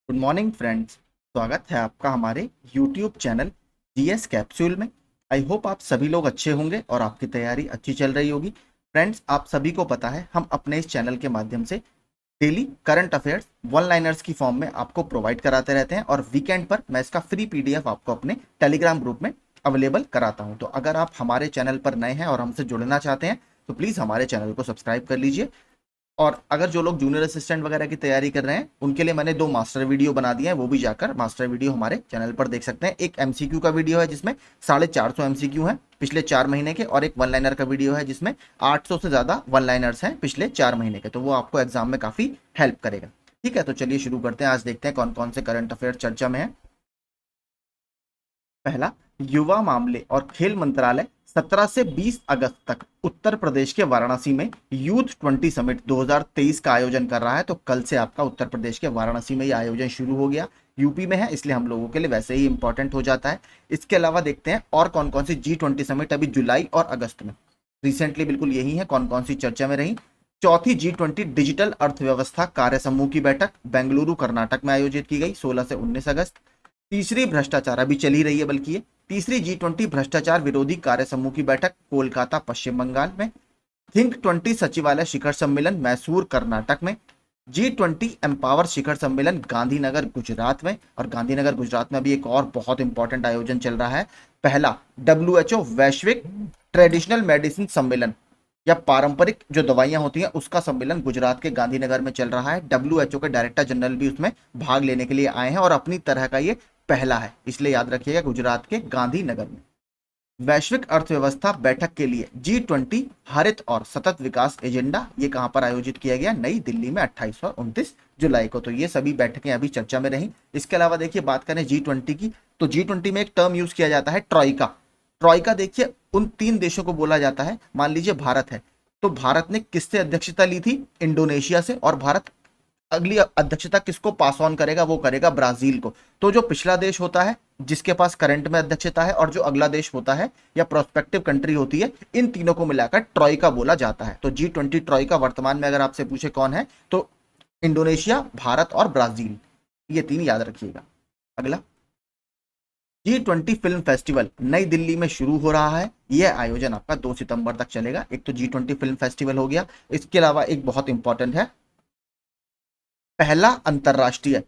Good morning friends. स्वागत है आपका हमारे यूट्यूब चैनल जीएस कैप्सूल में। आई होप आप सभी लोग अच्छे होंगे और आपकी तैयारी अच्छी चल रही होगी। फ्रेंड्स, आप सभी को पता है हम अपने इस चैनल के माध्यम से daily current affairs one liners की फॉर्म में आपको प्रोवाइड कराते रहते हैं और वीकेंड पर मैं इसका फ्री पीडीएफ आपको अपने टेलीग्राम ग्रुप में अवेलेबल कराता हूं। तो अगर आप हमारे चैनल पर नए हैं और हमसे जुड़ना चाहते हैं तो प्लीज़ हमारे चैनल को सब्सक्राइब कर लीजिए। और अगर जो लोग जूनियर असिस्टेंट वगैरह की तैयारी कर रहे हैं उनके लिए मैंने 2 मास्टर वीडियो बना दिए हैं, वो भी जाकर मास्टर वीडियो हमारे चैनल पर देख सकते हैं। एक एमसीक्यू का वीडियो है जिसमें 450 एमसीक्यू हैं पिछले 4 महीने के, और एक वन लाइनर का वीडियो है जिसमें 800 से ज़्यादा वन लाइनर्स हैं पिछले 4 महीने के। तो वो आपको एग्जाम में काफ़ी हेल्प करेगा। ठीक है, तो चलिए शुरू करते हैं। आज देखते हैं कौन कौन से करंट अफेयर चर्चा में है। पहला, युवा मामले और खेल मंत्रालय 17 से 20 अगस्त तक उत्तर प्रदेश के वाराणसी में यूथ 20 समिट 2023 का आयोजन कर रहा है। तो कल से आपका उत्तर प्रदेश के वाराणसी में ये आयोजन शुरू हो गया। यूपी में है इसलिए हम लोगों के लिए वैसे ही इंपॉर्टेंट हो जाता है। इसके अलावा देखते हैं और कौन कौन सी G20 समिट अभी जुलाई और अगस्त में रिसेंटली बिल्कुल यही है, कौन कौन सी चर्चा में रही। चौथी G20 डिजिटल अर्थव्यवस्था कार्य समूह की बैठक बेंगलुरु कर्नाटक में आयोजित की गई 16 से 19 अगस्त। तीसरी भ्रष्टाचार अभी चल ही रही है, बल्कि ये तीसरी G20 भ्रष्टाचार विरोधी कार्य समूह की बैठक कोलकाता पश्चिम बंगाल में। थिंक 20 सचिवालय शिखर सम्मेलन मैसूर कर्नाटक में। G20 एम्पावर शिखर सम्मेलन गांधीनगर गुजरात में। और गांधीनगर गुजरात में अभी एक और बहुत इंपॉर्टेंट आयोजन चल रहा है। पहला WHO वैश्विक ट्रेडिशनल मेडिसिन सम्मेलन या पारंपरिक जो दवाइयां होती हैं उसका सम्मेलन गुजरात के गांधीनगर में चल रहा है। WHO के डायरेक्टर जनरल भी उसमें भाग लेने के लिए आए हैं और अपनी तरह का ये पहला है, इसलिए याद रखिएगा गुजरात के गांधीनगर में। वैश्विक अर्थव्यवस्था बैठक के लिए G20 हरित और सतत विकास एजेंडा, ये कहां पर आयोजित किया गया? नई दिल्ली में 28 और 29 जुलाई को। तो ये सभी बैठकें अभी चर्चा में रही। इसके अलावा देखिए, बात करें G20 की, तो G20 में एक टर्म यूज किया जाता है ट्रॉइका। ट्रॉइका देखिए उन 3 देशों को बोला जाता है। मान लीजिए भारत है, तो भारत ने किससे अध्यक्षता ली थी? इंडोनेशिया से। और भारत अगली अध्यक्षता किसको पास ऑन करेगा? वो करेगा ब्राजील को। तो जो पिछला देश होता है जिसके पास करंट में अध्यक्षता है, और जो अगला देश होता है या प्रोस्पेक्टिव कंट्री होती है, इन तीनों को मिलाकर ट्रॉइका बोला जाता है। तो G20 ट्रॉइका वर्तमान में अगर आपसे पूछे कौन है, तो इंडोनेशिया, भारत और ब्राजील, ये 3 याद रखिएगा। अगला, G20 फिल्म फेस्टिवल नई दिल्ली में शुरू हो रहा है। यह आयोजन आपका 2 सितंबर तक चलेगा। एक तो G20 फिल्म फेस्टिवल हो गया, इसके अलावा एक बहुत इंपॉर्टेंट है, पहला अंतरराष्ट्रीय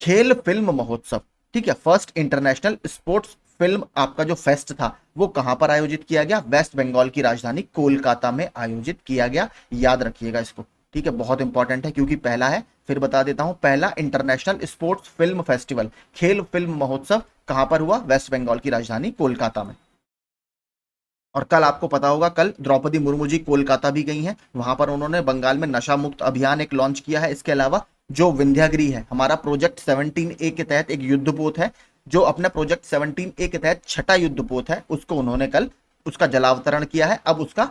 खेल फिल्म महोत्सव। ठीक है, फर्स्ट इंटरनेशनल स्पोर्ट्स फिल्म आपका जो फेस्ट था वो कहां पर आयोजित किया गया? वेस्ट बंगाल की राजधानी कोलकाता में आयोजित किया गया। याद रखिएगा इसको। ठीक है, बहुत इंपॉर्टेंट है क्योंकि पहला है। फिर बता देता हूं, पहला इंटरनेशनल स्पोर्ट्स फिल्म फेस्टिवल खेल फिल्म महोत्सव कहां पर हुआ? वेस्ट बंगाल की राजधानी कोलकाता में। और कल आपको पता होगा, कल द्रौपदी मुर्मू जी कोलकाता भी गई हैं। वहां पर उन्होंने बंगाल में नशा मुक्त अभियान एक लॉन्च किया है। इसके अलावा जो विंध्यागिरी है, हमारा प्रोजेक्ट 17A के तहत एक युद्धपोत है, जो अपना प्रोजेक्ट 17A के तहत छठा युद्धपोत है, उसको उन्होंने कल उसका जलावतरण किया है। अब उसका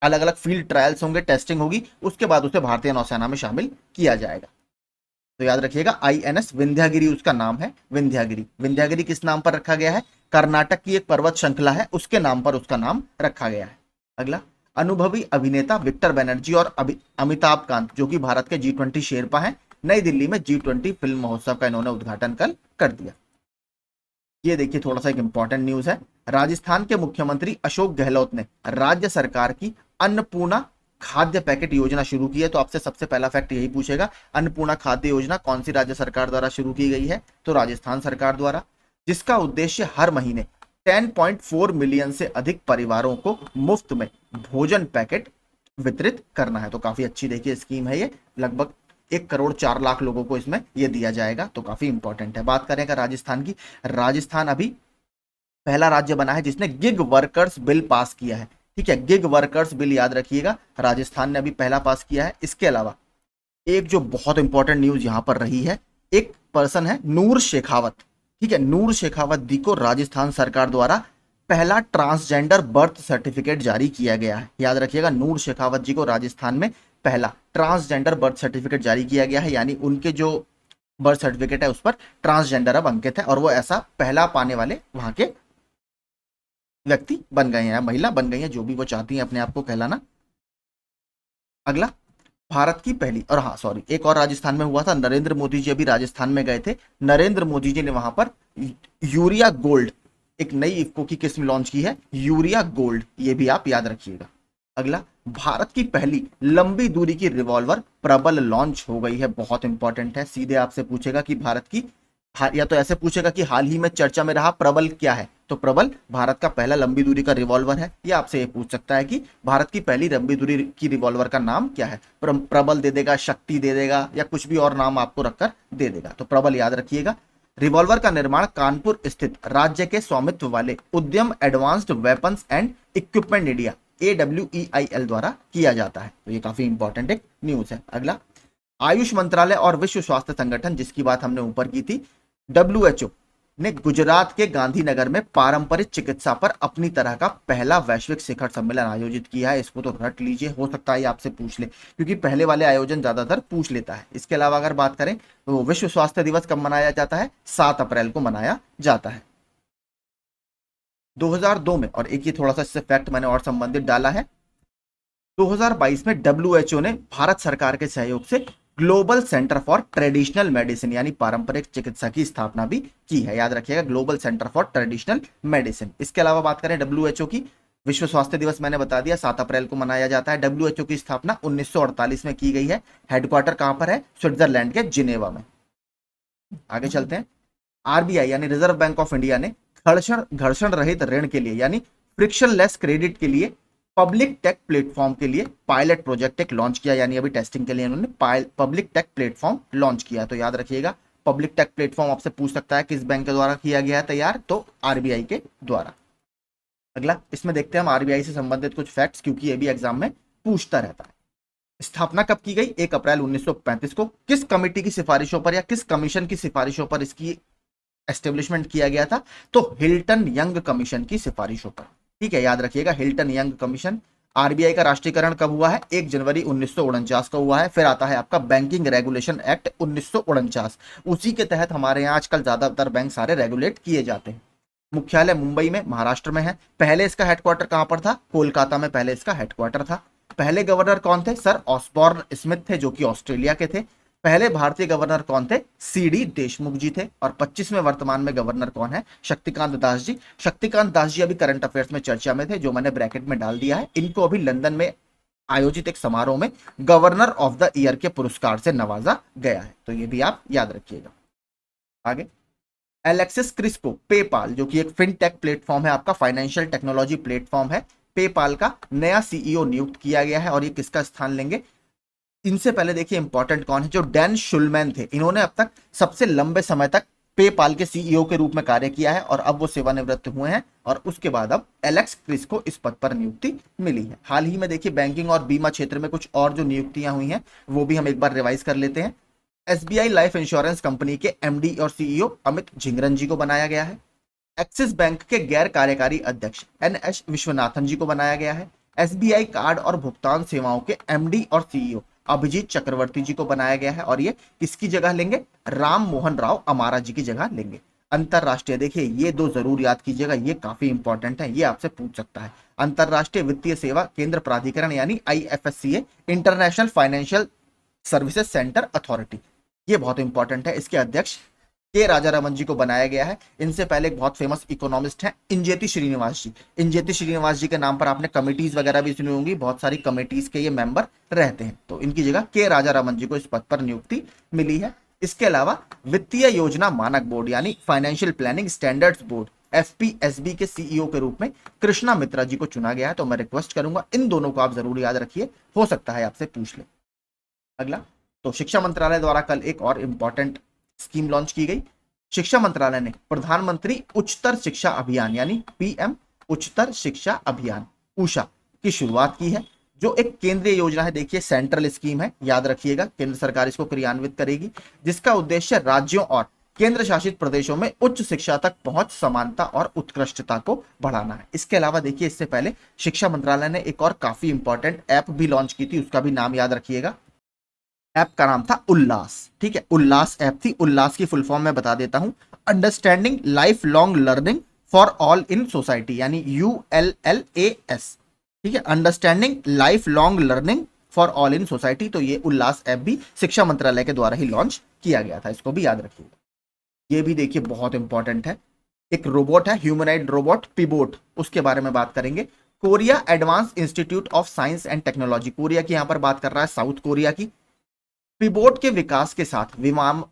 अलग अलग फील्ड ट्रायल्स होंगे, टेस्टिंग होगी, उसके बाद उसे भारतीय नौसेना में शामिल किया जाएगा। तो याद रखिएगा, INS विंध्यागिरी उसका नाम है। विंध्यागिरी, विंध्यागिरी किस नाम पर रखा गया है? कर्नाटक की एक पर्वत श्रृंखला है, उसके नाम पर उसका नाम रखा गया है। अगला, अनुभवी अभिनेता विक्टर बनर्जी और अमिताभ कांत, जो कि भारत के G20 शेरपा हैं, नई दिल्ली में G20 फिल्म महोत्सव का इन्होंने उद्घाटन कल कर दिया। ये देखिए थोड़ा सा एक इंपॉर्टेंट न्यूज है। राजस्थान के मुख्यमंत्री अशोक गहलोत ने राज्य सरकार की अन्नपूर्णा खाद्य पैकेट योजना शुरू की है। तो आपसे सबसे पहला फैक्ट यही पूछेगा, अन्नपूर्णा खाद्य योजना कौन सी राज्य सरकार द्वारा शुरू की गई है? तो राजस्थान सरकार द्वारा, जिसका उद्देश्य हर महीने 10.4 मिलियन से अधिक परिवारों को मुफ्त में भोजन पैकेट वितरित करना है। तो काफी अच्छी देखिए स्कीम है ये। लगभग 1,04,00,000 लोगों को इसमें ये दिया जाएगा। तो काफी इंपॉर्टेंट है। बात करें राजस्थान की, राजस्थान अभी पहला राज्य बना है जिसने गिग वर्कर्स बिल पास किया है। ठीक है, गिग वर्कर्स बिल याद रखिएगा, राजस्थान ने अभी पहला पास किया है। इसके अलावा एक जो बहुत इंपॉर्टेंट न्यूज यहां पर रही है, एक पर्सन है नूर शेखावत। ठीक है, नूर शेखावत दी को राजस्थान सरकार द्वारा पहला ट्रांसजेंडर बर्थ सर्टिफिकेट जारी किया गया है। याद रखिएगा, नूर शेखावत जी को राजस्थान में पहला ट्रांसजेंडर बर्थ सर्टिफिकेट जारी किया गया है, यानी उनके जो बर्थ सर्टिफिकेट है उस पर ट्रांसजेंडर अब अंकित है, और वो ऐसा पहला पाने वाले वहां के व्यक्ति बन गए हैं, महिला बन गई हैं, जो भी वो चाहती हैं अपने आप को कहलाना। अगला, भारत की पहली, और हाँ सॉरी, एक और राजस्थान में हुआ था, नरेंद्र मोदी जी अभी राजस्थान में गए थे, नरेंद्र मोदी जी ने वहां पर यूरिया गोल्ड, एक नई इफ्को की किस्म लॉन्च की है, यूरिया गोल्ड, ये भी आप याद रखिएगा। अगला, भारत की पहली लंबी दूरी की रिवॉल्वर प्रबल लॉन्च हो गई है, बहुत इंपॉर्टेंट है, सीधे आपसे पूछेगा कि भारत की, या तो ऐसे पूछेगा कि हाल ही में चर्चा में रहा प्रबल क्या है, तो प्रबल भारत का पहला लंबी दूरी का रिवॉल्वर है। या आपसे ये पूछ सकता है कि भारत की पहली लंबी दूरी की रिवॉल्वर का नाम क्या है, प्रबल दे देगा, शक्ति दे देगा, या कुछ भी और नाम आपको रखकर दे देगा, तो प्रबल याद रखिएगा। रिवॉल्वर का निर्माण कानपुर स्थित राज्य के स्वामित्व वाले उद्यम advanced weapons and equipment India AWEIL द्वारा किया जाता है, तो ये काफी इंपॉर्टेंट एक न्यूज है। अगला, आयुष मंत्रालय और विश्व स्वास्थ्य संगठन, जिसकी बात हमने ऊपर की थी, WHO ने गुजरात के गांधीनगर में पारंपरिक चिकित्सा पर अपनी तरह का पहला वैश्विक शिखर सम्मेलन आयोजित किया है। इसको तो रट लीजिए, हो सकता है आपसे पूछ ले, क्योंकि पहले वाले आयोजन ज्यादातर पूछ लेता है। इसके अलावा अगर बात करें तो विश्व स्वास्थ्य दिवस कब मनाया जाता है, 7 अप्रैल को मनाया जाता है 2002 में। और एक ये थोड़ा सा इससे फैक्ट मैंने और संबंधित डाला है, 2022 में WHO ने भारत सरकार के सहयोग से global centre for traditional medicine यानी पारंपरिक चिकित्सा की स्थापना भी की है, याद रखिएगा, global centre for traditional medicine. इसके अलावा बात करें WHO की, विश्व स्वास्थ्य दिवस मैंने बता दिया 7 अप्रैल को मनाया जाता है। WHO की स्थापना 1948 में की गई है। हेडक्वार्टर कहां पर है, स्विट्जरलैंड के जिनेवा में। आगे चलते हैं, RBI यानी रिजर्व बैंक ऑफ इंडिया ने घर्षण रहित ऋण के लिए यानी फ्रिक्शनलेस क्रेडिट के लिए पब्लिक टेक प्लेटफॉर्म के लिए पायलट प्रोजेक्ट एक लॉन्च किया, यानी अभी टेस्टिंग के लिए उन्होंने पब्लिक टेक प्लेटफॉर्म लॉन्च किया। तो याद रखिएगा, पब्लिक टेक प्लेटफॉर्म आपसे पूछ सकता है किस बैंक के द्वारा किया गया है तैयार, तो RBI के द्वारा। अगला, इसमें देखते हैं हम RBI से संबंधित कुछ फैक्ट्स, क्योंकि ये भी एग्जाम में पूछता रहता है। स्थापना कब की गई, 1 अप्रैल 1935 को। किस कमेटी की सिफारिशों पर या किस कमीशन की सिफारिशों पर इसकी एस्टेब्लिशमेंट किया गया था, तो हिल्टन यंग कमीशन की सिफारिशों पर, ठीक है, याद रखिएगा, हिल्टन यंग कमीशन। RBI का राष्ट्रीयकरण कब हुआ है, 1 जनवरी 1949 को हुआ है। फिर आता है आपका बैंकिंग रेगुलेशन एक्ट 1949, उसी के तहत हमारे यहाँ आजकल ज्यादातर बैंक सारे रेगुलेट किए जाते हैं। मुख्यालय मुंबई में, महाराष्ट्र में है। पहले इसका हेडक्वार्टर कहां पर था, कोलकाता में पहले इसका हेडक्वार्टर था। पहले गवर्नर कौन थे, सर ऑसबॉर्न स्मिथ थे, जो कि ऑस्ट्रेलिया के थे। पहले भारतीय गवर्नर कौन थे, CD देशमुख जी थे। और 25वें वर्तमान में गवर्नर कौन है, शक्तिकांत दास जी। शक्तिकांत दास जी अभी करंट अफेयर्स में चर्चा में थे, जो मैंने ब्रैकेट में डाल दिया है। इनको अभी लंदन में आयोजित एक समारोह में गवर्नर ऑफ द ईयर के पुरस्कार से नवाजा गया है, तो ये भी आप याद रखिएगा। आगे, एलेक्सिस क्रिस्पो, पेपाल, जो कि एक फिनटेक प्लेटफॉर्म है, आपका फाइनेंशियल टेक्नोलॉजी प्लेटफॉर्म है, पेपाल का नया CEO नियुक्त किया गया है। और ये किसका स्थान लेंगे, इनसे पहले देखिए इंपॉर्टेंट कौन है, जो डैन शुलमैन थे, इन्होंने अब तक सबसे लंबे समय तक पेपाल के CEO के रूप में कार्य किया है, और अब वो सेवानिवृत्त हुए हैं। और उसके बाद अब एलेक्स क्रिस को इस पद पर नियुक्ति मिली है। हाल ही में देखिए बैंकिंग और बीमा क्षेत्र में कुछ और जो नियुक्तियां हुई हैं, वो भी हम एक बार रिवाइज कर लेते हैं। SBI लाइफ इंश्योरेंस कंपनी के MD और CEO अमित झिंगरन जी को बनाया गया है। एक्सिस बैंक के गैर कार्यकारी अध्यक्ष NS विश्वनाथन जी को बनाया गया है। SBI कार्ड और भुगतान सेवाओं के MD और CEO अभिजीत चक्रवर्ती जी को बनाया गया है। और ये किसकी जगह लेंगे, राम मोहन राव अमारा जी की जगह लेंगे। अंतरराष्ट्रीय, देखिए ये 2 जरूर याद कीजिएगा, ये काफी इंपॉर्टेंट है, ये आपसे पूछ सकता है। अंतरराष्ट्रीय वित्तीय सेवा केंद्र प्राधिकरण यानी IFSCA, international financial services centre authority, ये बहुत इंपॉर्टेंट है। इसके अध्यक्ष के राजारामन जी को बनाया गया है। इनसे पहले एक बहुत फेमस इकोनॉमिस्ट हैं इंजेती श्रीनिवास जी। इंजेती श्रीनिवास जी के नाम पर आपने कमिटीज वगैरह भी सुनी होंगी, बहुत सारी कमिटीज के ये मेंबर रहते हैं। तो इनकी जगह के राजारामन जी को इस पद पर नियुक्ति मिली है। इसके अलावा वित्तीय योजना मानक बोर्ड यानी financial planning standards board FPSB के CEO के रूप में कृष्णा मित्रा जी को चुना गया है। तो मैं रिक्वेस्ट करूंगा इन दोनों को आप जरूर याद रखिए, हो सकता है आपसे पूछ ले। अगला, तो शिक्षा मंत्रालय द्वारा कल एक और इंपॉर्टेंट स्कीम लॉन्च की गई। शिक्षा मंत्रालय ने प्रधानमंत्री उच्चतर शिक्षा अभियान यानी PM उच्चतर शिक्षा अभियान उषा की शुरुआत की है, जो एक केंद्रीय योजना है। देखिए सेंट्रल स्कीम है, याद रखिएगा, केंद्र सरकार इसको क्रियान्वित करेगी, जिसका उद्देश्य राज्यों और केंद्र शासित प्रदेशों में उच्च शिक्षा तक पहुंच, समानता और उत्कृष्टता को बढ़ाना है। इसके अलावा देखिए इससे पहले शिक्षा मंत्रालय ने एक और काफी इंपॉर्टेंट ऐप भी लॉन्च की थी, उसका भी नाम याद रखिएगा। ऐप का नाम था उल्लास, ठीक है, उल्लास ऐप थी। उल्लास की फुल फॉर्म मैं बता देता हूं, understanding life long learning for all in society यानी ULLAS, ठीक है, understanding life long learning for all in society. तो ये उल्लास ऐप भी शिक्षा मंत्रालय के द्वारा ही लॉन्च किया गया था, इसको भी याद रखिएगा। ये भी देखिए बहुत इंपॉर्टेंट है, एक रोबोट है ह्यूमनॉइड रोबोट पिबोट, उसके बारे में बात करेंगे। Korea advance institute of science and technology, Korea की यहां पर बात कर रहा है, साउथ कोरिया की। पिबोट के विकास के साथ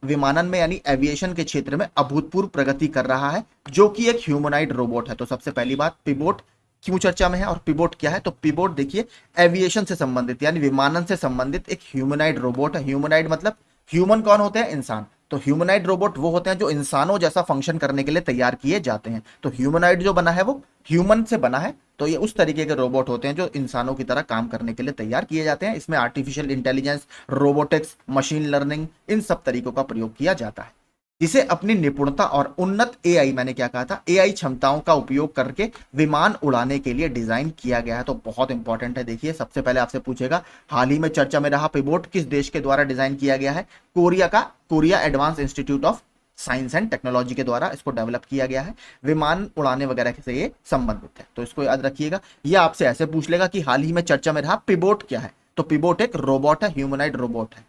विमानन में यानी एविएशन के क्षेत्र में अभूतपूर्व प्रगति कर रहा है, जो कि एक ह्यूमनॉइड रोबोट है। तो सबसे पहली बात, पिबोट क्यों चर्चा में है और पिबोट क्या है? तो पिबोट देखिए एविएशन से संबंधित यानी विमानन से संबंधित एक ह्यूमनॉइड रोबोट है। ह्यूमनॉइड मतलब ह्यूमन कौन होते हैं? इंसान। तो ह्यूमनॉइड रोबोट वो होते हैं जो इंसानों जैसा फंक्शन करने के लिए तैयार किए जाते हैं। तो ह्यूमनॉइड जो बना है वो ह्यूमन से बना है। तो ये उस तरीके के रोबोट होते हैं जो इंसानों की तरह काम करने के लिए तैयार किए जाते हैं। इसमें artificial intelligence, robotics, machine learning, इन सब तरीकों का प्रयोग किया जाता है, जिसे अपनी निपुणता और उन्नत एआई, मैंने क्या कहा था, एआई क्षमताओं का उपयोग करके विमान उड़ाने के लिए डिजाइन किया गया है। तो बहुत इंपॉर्टेंट है। देखिए सबसे पहले आपसे पूछेगा हाल ही में चर्चा में रहा पिबोट किस देश के द्वारा डिजाइन किया गया है? कोरिया का, Korea advance institute of science and technology के द्वारा इसको डेवलप किया गया है। विमान उड़ाने वगैरह से ये संबंधित है, तो इसको याद रखिएगा। ये आपसे ऐसे पूछ लेगा कि हाल ही में चर्चा में रहा पिबोट क्या है? तो पिबोट एक रोबोट है, ह्यूमनॉइड रोबोट है।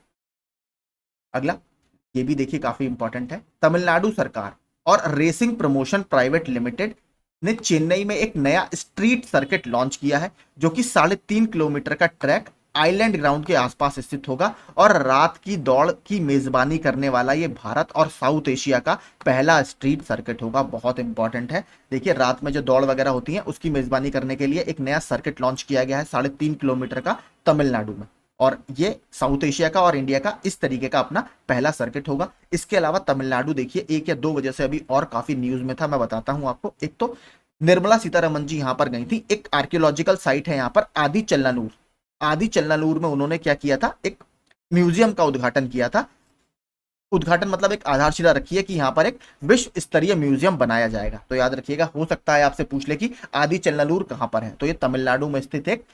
अगला, ये भी देखिए काफी इंपॉर्टेंट है। तमिलनाडु सरकार और रेसिंग प्रमोशन प्राइवेट लिमिटेड ने चेन्नई में एक नया स्ट्रीट सर्किट लॉन्च किया है, जो कि 3.5 किलोमीटर का ट्रैक आइलैंड ग्राउंड के आसपास स्थित होगा और रात की दौड़ की मेजबानी करने वाला ये भारत और साउथ एशिया का पहला स्ट्रीट सर्किट होगा। बहुत इंपॉर्टेंट है। देखिए रात में जो दौड़ वगैरह होती है उसकी मेजबानी करने के लिए एक नया सर्किट लॉन्च किया गया है 3.5 किलोमीटर का तमिलनाडु में, और ये साउथ एशिया का और इंडिया का इस तरीके का अपना पहला सर्किट होगा। इसके अलावा तमिलनाडु देखिए 1 या 2 वजह से अभी और काफी न्यूज में था, मैं बताता हूं आपको। एक तो निर्मला सीतारमन जी यहां पर गई थी, एक आर्कियोलॉजिकल साइट है यहां पर आदि चल्लानूर। आदि चल्लानूर में उन्होंने क्या किया था? एक म्यूजियम का उद्घाटन किया था। उद्घाटन मतलब एक आधारशिला रखी है कि यहाँ पर एक विश्व स्तरीय म्यूजियम बनाया जाएगा। तो याद रखिएगा, हो सकता है आपसे पूछ ले कि आदि चल्लानूर कहां पर है, तो ये तमिलनाडु में स्थित एक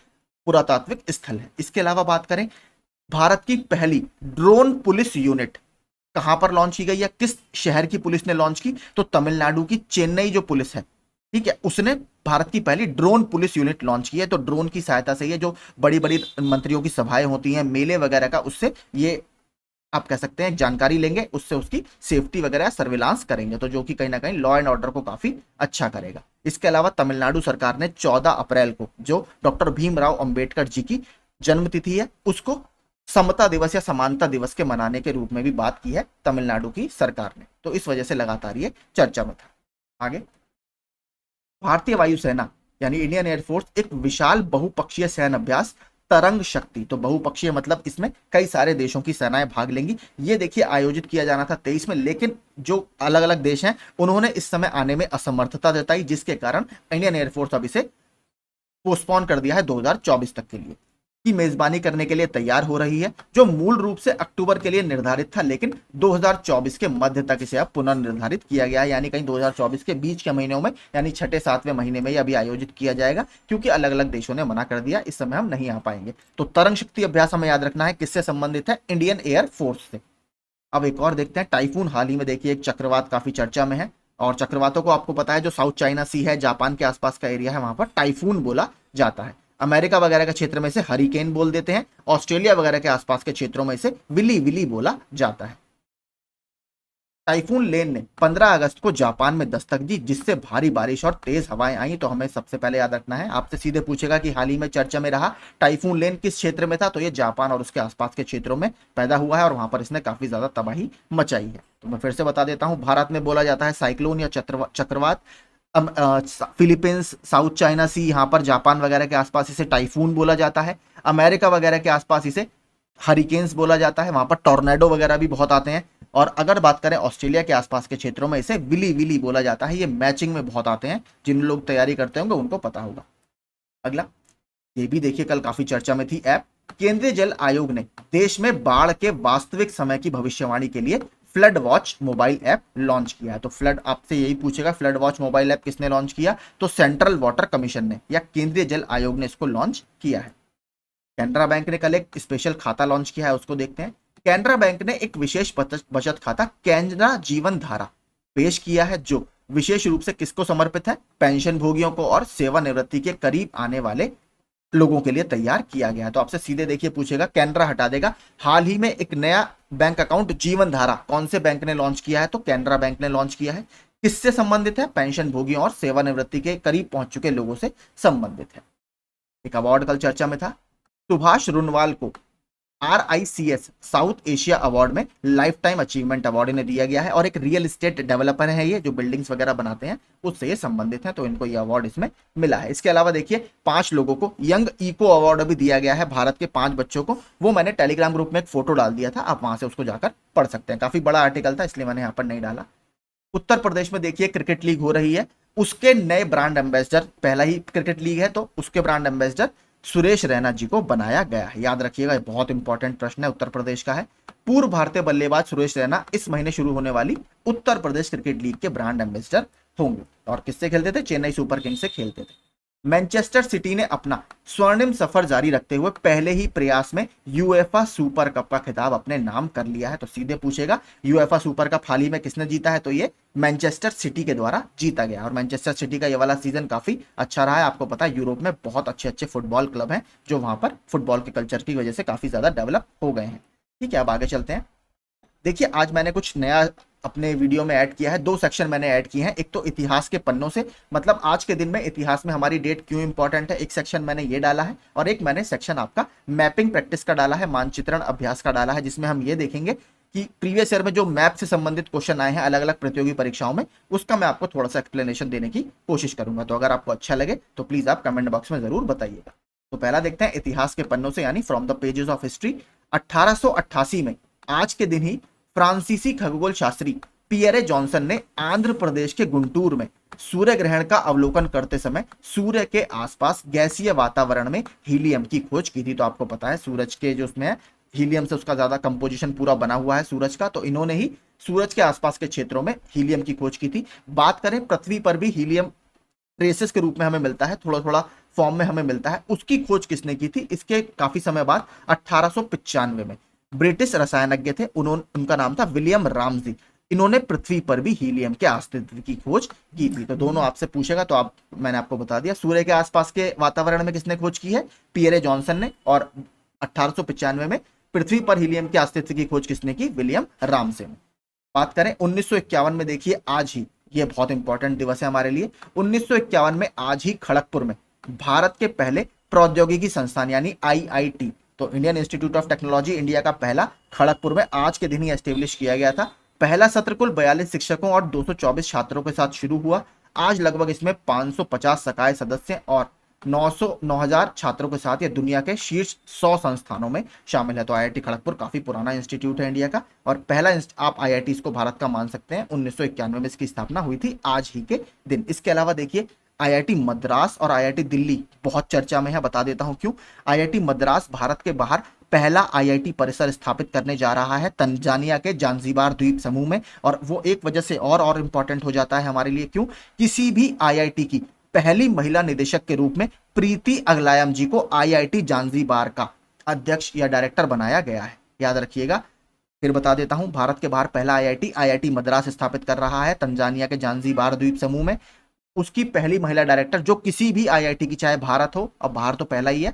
पुरातात्विक स्थल है। इसके अलावा बात करें, भारत की पहली ड्रोन पुलिस यूनिट कहां पर लॉन्च की गई है? किस शहर की पुलिस ने लॉन्च की? तो तमिलनाडु की चेन्नई जो पुलिस है, ठीक है, उसने भारत की पहली ड्रोन पुलिस यूनिट लॉन्च की है। तो ड्रोन की सहायता से ये जो बड़ी बड़ी मंत्रियों की सभाएं होती हैं, मेले वगैरह का, उससे ये आप कह सकते हैं जानकारी लेंगे, उससे उसकी सेफ्टी वगैरह सर्विलांस करेंगे, तो जो कि कहीं ना कहीं लॉ एंड ऑर्डर को काफी अच्छा करेगा। इसके अलावा तमिलनाडु सरकार ने 14 अप्रैल को, जो डॉक्टर भीमराव अंबेडकर जी की जन्मतिथि है, उसको समता दिवस या समानता दिवस के मनाने के रूप में भी बात की है तमिलनाडु की सरकार ने। तो इस वजह से लगातार ये चर्चा में था। आगे, भारतीय वायुसेना यानी इंडियन एयरफोर्स एक विशाल बहुपक्षीय सैन्य अभ्यास तरंग शक्ति, तो बहुपक्षीय मतलब इसमें कई सारे देशों की सेनाएं भाग लेंगी। ये देखिए आयोजित किया जाना था 23 में, लेकिन जो अलग अलग देश हैं उन्होंने इस समय आने में असमर्थता जताई, जिसके कारण इंडियन एयरफोर्स अब इसे पोस्टपोन कर दिया है 2024 तक के लिए, की मेजबानी करने के लिए तैयार हो रही है, जो मूल रूप से अक्टूबर के लिए निर्धारित था, लेकिन 2024 के मध्य तक इसे अब पुनर्निर्धारित किया गया है, यानी कहीं 2024 के बीच के महीनों में, यानी 6-7वें महीने में अभी आयोजित किया जाएगा, क्योंकि अलग अलग देशों ने मना कर दिया, इस समय हम नहीं आ पाएंगे। तो तरंग शक्ति अभ्यास हमें याद रखना है किससे संबंधित है? इंडियन एयर फोर्स से। अब एक और देखते हैं, टाइफून। हाल ही में देखिए एक चक्रवात काफी चर्चा में है, और चक्रवातों को आपको पता है जो साउथ चाइना सी है, जापान के आसपास का एरिया है, वहां पर टाइफून बोला जाता है। अमेरिका वगैरह के क्षेत्र में इसे हरिकेन बोल देते हैं, ऑस्ट्रेलिया वगैरह के आसपास के क्षेत्रों में इसे विली विली बोला जाता है। टाइफून लेन ने 15 अगस्त को जापान में दस्तक दी, जिससे भारी बारिश और तेज हवाएं आई। तो हमें सबसे पहले याद रखना है, आपसे सीधे पूछेगा कि हाल ही में चर्चा में रहा टाइफून लेन किस क्षेत्र में था, तो ये जापान और उसके आसपास के क्षेत्रों में पैदा हुआ है, और वहां पर इसने काफी ज्यादा तबाही मचाई है। तो मैं फिर से बता देता हूं, भारत में बोला जाता है साइक्लोन या चक्रवात, फिलीपींस, साउथ चाइना सी, यहां पर जापान वगैरह के आसपास इसे टाइफून बोला जाता है। अमेरिका वगैरह के आसपास इसे हरिकेन्स बोला जाता है, वहां पर टॉर्नेडो वगैरह भी बहुत आते हैं। और अगर बात करें ऑस्ट्रेलिया के आसपास के क्षेत्रों में इसे विली विली बोला जाता है। ये मैचिंग में बहुत आते हैं, जिन लोग तैयारी करते होंगे उनको पता होगा। अगला, ये भी देखिए कल काफी चर्चा में थी ऐप। केंद्रीय जल आयोग ने देश में बाढ़ के वास्तविक समय की भविष्यवाणी के लिए flood watch mobile app launch किया है। तो फ्लड, आपसे यही पूछेगा फ्लड वॉच मोबाइल ऐप किसने लॉन्च किया? तो सेंट्रल वाटर कमीशन ने या केंद्रीय जल आयोग ने इसको लॉन्च किया है। कैनरा बैंक ने कल एक स्पेशल खाता लॉन्च किया है, उसको देखते हैं। कैनरा बैंक ने एक विशेष बचत खाता कैनरा जीवन धारा पेश किया है, जो विशेष रूप से किसको समर्पित है? पेंशन भोगियों को और सेवानिवृत्ति के करीब आने वाले लोगों के लिए तैयार किया गया है। तो आपसे सीधे देखिए पूछेगा, कैनरा हटा देगा। हाल ही में एक नया बैंक अकाउंट जीवन धारा कौन से बैंक ने लॉन्च किया है? तो कैनरा बैंक ने लॉन्च किया है। किससे संबंधित है? पेंशन भोगियों और सेवानिवृत्ति के करीब पहुंच चुके लोगों से संबंधित है। एक अवार्ड कल चर्चा में था, सुभाष रुनवाल को RICS साउथ एशिया अवार्ड में लाइफ टाइम अचीवमेंट अवार्ड इन्हें दिया गया है। और एक रियल एस्टेट डेवलपर है ये, जो बिल्डिंग्स वगैरह बनाते हैं उससे ये संबंधित है, तो इनको ये अवार्ड इसमें मिला है। इसके अलावा देखिए 5 लोगों को यंग इको अवार्ड भी दिया गया है, भारत के 5 बच्चों को। वो मैंने टेलीग्राम ग्रुप में एक फोटो डाल दिया था, आप वहां से उसको जाकर पढ़ सकते हैं। काफी बड़ा आर्टिकल था इसलिए मैंने यहाँ पर नहीं डाला। उत्तर प्रदेश में देखिए क्रिकेट लीग हो रही है, उसके नए ब्रांड एम्बेसडर, पहला ही क्रिकेट लीग है तो उसके ब्रांड एम्बेसडर सुरेश रैना जी को बनाया गया है। याद रखिएगा, ये बहुत इंपॉर्टेंट प्रश्न है, उत्तर प्रदेश का है। पूर्व भारतीय बल्लेबाज सुरेश रैना इस महीने शुरू होने वाली उत्तर प्रदेश क्रिकेट लीग के ब्रांड एम्बेसडर होंगे। और किससे खेलते थे? चेन्नई सुपर किंग्स से खेलते थे। मैनचेस्टर सिटी ने अपना स्वर्णिम सफर जारी रखते हुए पहले ही प्रयास में यूएफा सुपर कप का खिताब अपने नाम कर लिया है। तो सीधे पूछेगा, यूएफा सुपर कप हाल ही में किसने जीता है? तो ये मैनचेस्टर सिटी के द्वारा जीता गया। और मैनचेस्टर सिटी का ये वाला सीजन काफी अच्छा रहा है। आपको पता है यूरोप में बहुत अच्छे अच्छे फुटबॉल क्लब हैं जो वहां पर फुटबॉल के कल्चर की वजह से काफी ज्यादा डेवलप हो गए हैं। ठीक है, अब आगे चलते हैं। देखिए आज मैंने कुछ नया अपने वीडियो में ऐड किया है। 2 सेक्शन मैंने ऐड किए हैं, एक तो इतिहास के पन्नों से, मतलब आज के दिन में इतिहास में हमारी डेट क्यों इंपॉर्टेंट है, एक सेक्शन मैंने ये डाला है। और एक मैंने सेक्शन आपका मैपिंग प्रैक्टिस का डाला है, मानचित्रण अभ्यास का डाला है, जिसमें हम ये देखेंगे कि प्रीवियस ईयर में जो मैप से संबंधित क्वेश्चन आए हैं अलग अलग प्रतियोगी परीक्षाओं में, उसका मैं आपको थोड़ा सा एक्सप्लेनेशन देने की कोशिश करूंगा। तो अगर आपको अच्छा लगे तो प्लीज आप कमेंट बॉक्स में जरूर बताइएगा। तो पहला देखते हैं इतिहास के पन्नों से, यानी from the pages of history. 1888 में आज के दिन ही फ्रांसीसी खगोल शास्त्री पियरे जॉनसन ने आंध्र प्रदेश के गुंटूर में सूर्य ग्रहण का अवलोकन करते समय सूर्य के आसपास गैसीय वातावरण में हीलियम की खोज की थी। तो आपको पता है सूरज के जो उसमें हीलियम से उसका ज्यादा कंपोजिशन पूरा बना हुआ है सूरज का, तो इन्होंने ही सूरज के आसपास के क्षेत्रों में हीलियम की खोज की थी। बात करें पृथ्वी पर भी हीलियम ट्रेसेस के रूप में हमें मिलता है, थोड़ा थोड़ा फॉर्म में हमें मिलता है। उसकी खोज किसने की थी? इसके काफी समय बाद 1895 में ब्रिटिश रसायनज्ञ थे, उनका नाम था विलियम रामजी। इन्होंने पृथ्वी पर भी हीलियम के अस्तित्व की खोज की थी। तो दोनों आपसे पूछेगा तो मैंने आपको बता दिया। सूर्य के आसपास के वातावरण में किसने खोज की है? पियरे जॉनसन ने। और 1895 में पृथ्वी पर हीलियम के अस्तित्व की खोज किसने की? विलियम रामसे ने। बात करें 1951 में, देखिए आज ही, ये बहुत इंपॉर्टेंट दिवस है हमारे लिए। 1951 में आज ही खड़गपुर में भारत के पहले प्रौद्योगिकी संस्थान यानी IIT, तो Indian institute of technology India का पहला खड़गपुर में आज के दिन ही एस्टेब्लिश किया गया था। पहला सत्र कुल 42 शिक्षकों और 224 छात्रों के साथ शुरू हुआ। आज लगभग इसमें 550 संकाय सदस्य और 9,000 छात्रों के साथ ये दुनिया के शीर्ष 100 संस्थानों में शामिल है। तो IIT खड़गपुर काफी पुराना इंस्टीट्यूट है इंडिया का, और पहला आप IIT इसको भारत का मान सकते हैं। 1991 में इसकी स्थापना हुई थी आज ही के दिन। इसके अलावा देखिए IIT मद्रास और IIT दिल्ली बहुत चर्चा में है, बता देता हूं क्यों। IIT मद्रास भारत के बाहर पहला IIT परिसर स्थापित करने जा रहा है तंजानिया के जांजिबार द्वीप समूह में। और वो एक वजह से और इंपॉर्टेंट हो जाता है हमारे लिए, क्यों? किसी भी IIT की पहली महिला निदेशक के रूप में प्रीति अगलायम जी को IIT जांजिबार का अध्यक्ष या डायरेक्टर बनाया गया है। याद रखिएगा, फिर बता देता हूं, भारत के बाहर पहला IIT मद्रास स्थापित कर रहा है तंजानिया के जांजिबार द्वीप समूह में। उसकी पहली महिला डायरेक्टर, जो किसी भी IIT की, चाहे भारत हो, अब बाहर तो पहला ही है,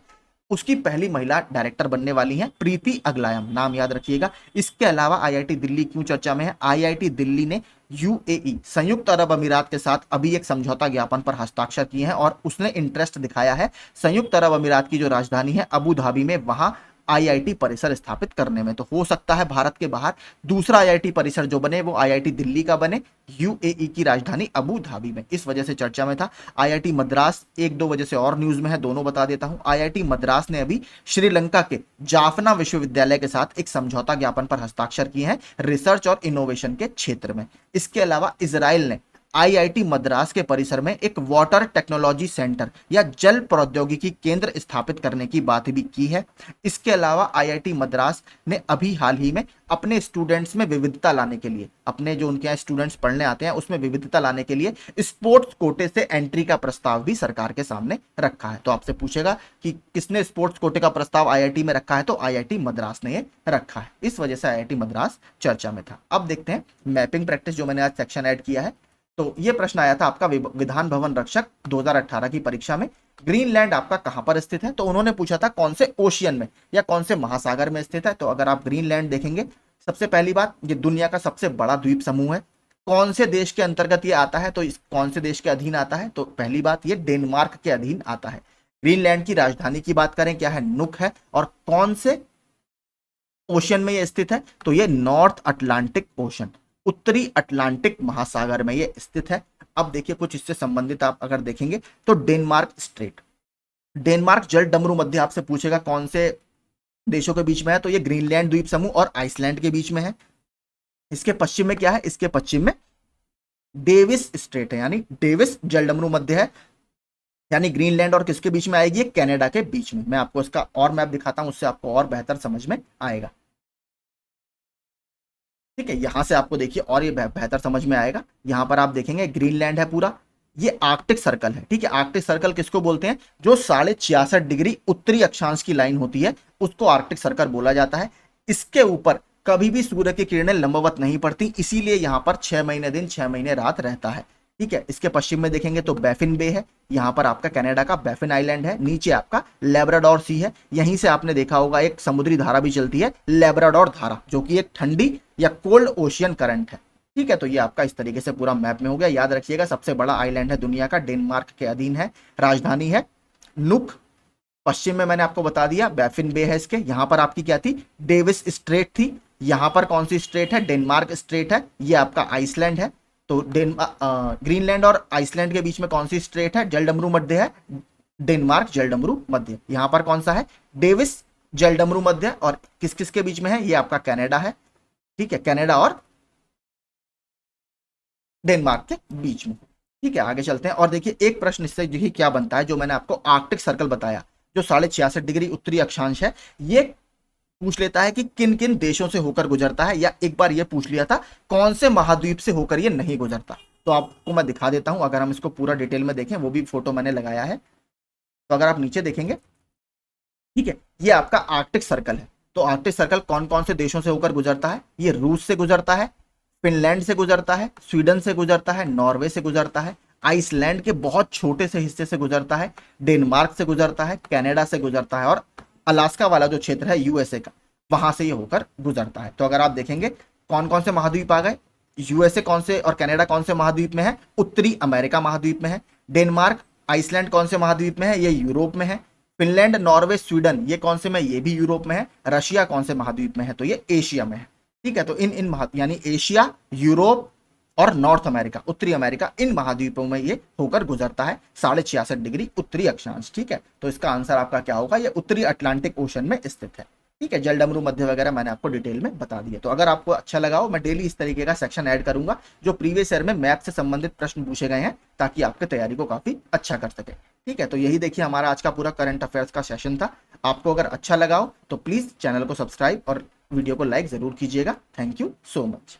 उसकी पहली महिला डायरेक्टर बनने वाली हैं प्रीति अगलायम, नाम याद रखिएगा। इसके अलावा IIT दिल्ली क्यों चर्चा में है? IIT दिल्ली ने UAE संयुक्त अरब अमीरात के साथ अभी एक समझौता ज्ञापन पर हस्ताक्षर किए हैं, और उसने इंटरेस्ट दिखाया है संयुक्त अरब अमीरात की जो राजधानी है अबू धाबी में, वहां IIT परिसर स्थापित करने में। तो हो सकता है भारत के बाहर दूसरा IIT परिसर जो बने वो IIT दिल्ली का बने, UAE की राजधानी अबू धाबी में। इस वजह से चर्चा में था। IIT मद्रास 1-2 वजह से और न्यूज में है, दोनों बता देता हूं। IIT मद्रास ने अभी श्रीलंका के जाफना विश्वविद्यालय के साथ एक समझौता ज्ञापन पर हस्ताक्षर किए हैं रिसर्च और इनोवेशन के क्षेत्र में। इसके अलावा इजराइल ने IIT मद्रास के परिसर में एक वाटर टेक्नोलॉजी सेंटर या जल प्रौद्योगिकी केंद्र स्थापित करने की बात भी की है। इसके अलावा IIT मद्रास ने अभी हाल ही में अपने स्टूडेंट्स में विविधता लाने के लिए, अपने जो उनके यहाँ स्टूडेंट्स पढ़ने आते हैं उसमें विविधता लाने के लिए स्पोर्ट्स कोटे से एंट्री का प्रस्ताव भी सरकार के सामने रखा है। तो आपसे पूछेगा कि किसने स्पोर्ट्स कोटे का प्रस्ताव IIT में रखा है? तो IIT मद्रास ने ये रखा है। इस वजह से IIT मद्रास चर्चा में था। अब देखते हैं मैपिंग प्रैक्टिस, जो मैंने आज सेक्शन ऐड किया है। तो ये प्रश्न आया था आपका विधान भवन रक्षक 2018 की परीक्षा में। ग्रीनलैंड आपका कहां पर स्थित है, तो उन्होंने पूछा था कौन से ओशियन में या कौन से महासागर में स्थित है। तो अगर आप ग्रीनलैंड देखेंगे, सबसे पहली बात, ये दुनिया का सबसे बड़ा द्वीप समूह है। कौन से देश के अंतर्गत ये आता है, तो इस कौन से देश के अधीन आता है, तो पहली बात ये डेनमार्क के अधीन आता है। ग्रीनलैंड की राजधानी की बात करें, क्या है, नुक है। और कौन से ओशियन में ये स्थित है, तो ये नॉर्थ अटलांटिक ओशन, उत्तरी अटलांटिक महासागर में ये स्थित है। अब देखिए कुछ इससे संबंधित आप अगर देखेंगे तो डेनमार्क स्ट्रेट, डेनमार्क जल डमरू मध्य आपसे पूछेगा कौन से देशों के बीच में है, तो ये ग्रीनलैंड द्वीप समूह और आइसलैंड के बीच में है। इसके पश्चिम में क्या है, इसके पश्चिम में डेविस स्ट्रेट है, यानी डेविस जल डमरू मध्य है, यानी ग्रीनलैंड और किसके बीच में आएगी, ये कनाडा के बीच में। मैं आपको इसका और मैप दिखाता हूं, उससे आपको और बेहतर समझ में आएगा। ठीक है, यहां से आपको देखिए और ये बेहतर समझ में आएगा। यहां पर आप देखेंगे ग्रीनलैंड है पूरा, ये आर्कटिक सर्कल है। ठीक है, आर्कटिक सर्कल किसको बोलते हैं, जो 66.5 डिग्री उत्तरी अक्षांश की लाइन होती है उसको आर्कटिक सर्कल बोला जाता है। इसके ऊपर कभी भी सूर्य की किरणें लंबवत नहीं पड़ती, इसीलिए यहां पर 6 महीने दिन 6 महीने रात रहता है। ठीक है, इसके पश्चिम में देखेंगे तो बैफिन बे है, यहां पर आपका कनाडा का बैफिन आइलैंड है, नीचे आपका लेब्राडोर सी है। यहीं से आपने देखा होगा एक समुद्री धारा भी चलती है, लेब्राडोर धारा, जो कि एक ठंडी या कोल्ड ओशियन करंट है। ठीक है, तो ये आपका इस तरीके से पूरा मैप में हो गया। याद रखिएगा, सबसे बड़ा आइलैंड है दुनिया का, डेनमार्क के अधीन है, राजधानी है नुक। पश्चिम में मैंने आपको बता दिया बैफिन बे है इसके। यहां पर आपकी क्या थी, डेविस स्ट्रेट थी। यहां पर कौन सी स्ट्रेट है, डेनमार्क स्ट्रेट है। ये आपका आइसलैंड है। तो ग्रीनलैंड और आइसलैंड के बीच में कौन सी स्ट्रेट है, जलडमरू मध्य है, डेनमार्क जलडमरू मध्य। यहां पर कौन सा है, डेविस जलडमरू मध्य। और किस किस के बीच में है, ये आपका कनाडा है। ठीक है, कनाडा और डेनमार्क के बीच में। ठीक है, आगे चलते हैं और देखिए एक प्रश्न इससे देखिए क्या बनता है, जो मैंने आपको आर्कटिक सर्कल बताया, जो 66.5 डिग्री उत्तरी अक्षांश है, ये पूछ लेता है कि किन किन देशों से होकर गुजरता है, या एक बार ये पूछ लिया था कौन से महाद्वीप से होकर ये नहीं गुजरता। तो आपको मैं दिखा देता हूं, अगर हम इसको पूरा डिटेल में देखें, वो भी फोटो मैंने लगाया है। तो अगर आप नीचे देखेंगे, ठीक है, ये आपका आर्कटिक सर्कल है। तो आर्कटिक सर्कल कौन कौन से देशों से होकर गुजरता है, ये रूस से गुजरता है, फिनलैंड से गुजरता है, स्वीडन से गुजरता है, नॉर्वे से गुजरता है, आइसलैंड के बहुत छोटे से हिस्से से गुजरता है, डेनमार्क से गुजरता है, कनाडा से गुजरता है, और अलास्का वाला जो क्षेत्र है यूएसए का, वहां से ये होकर गुजरता है। तो अगर आप देखेंगे कौन कौन से महाद्वीप आ गए, यूएसए कौन से और कनाडा कौन से महाद्वीप में है, उत्तरी अमेरिका महाद्वीप में है। डेनमार्क आइसलैंड कौन से महाद्वीप में है, ये यूरोप में है। फिनलैंड नॉर्वे स्वीडन ये कौन से में, ये भी यूरोप में है। रशिया कौन से महाद्वीप में है, तो ये एशिया में है। ठीक है, तो इन यानी एशिया, यूरोप और नॉर्थ अमेरिका, उत्तरी अमेरिका, इन महाद्वीपों में ये होकर गुजरता है 66.5 डिग्री उत्तरी अक्षांश। ठीक है, तो इसका आंसर आपका क्या होगा, ये उत्तरी अटलांटिक ओशन में स्थित है। ठीक है, जलडमरू मध्य वगैरह मैंने आपको डिटेल में बता दिया। तो अगर आपको अच्छा लगा हो, मैं डेली इस तरीके का सेक्शन ऐड करूंगा जो प्रीवियस ईयर में मैथ से संबंधित प्रश्न पूछे गए हैं, ताकि आपके तैयारी को काफी अच्छा कर सके। ठीक है, तो यही देखिए हमारा आज का पूरा करंट अफेयर्स का सेशन था। आपको अगर अच्छा लगा हो तो प्लीज चैनल को सब्सक्राइब और वीडियो को लाइक जरूर कीजिएगा। Thank you so much.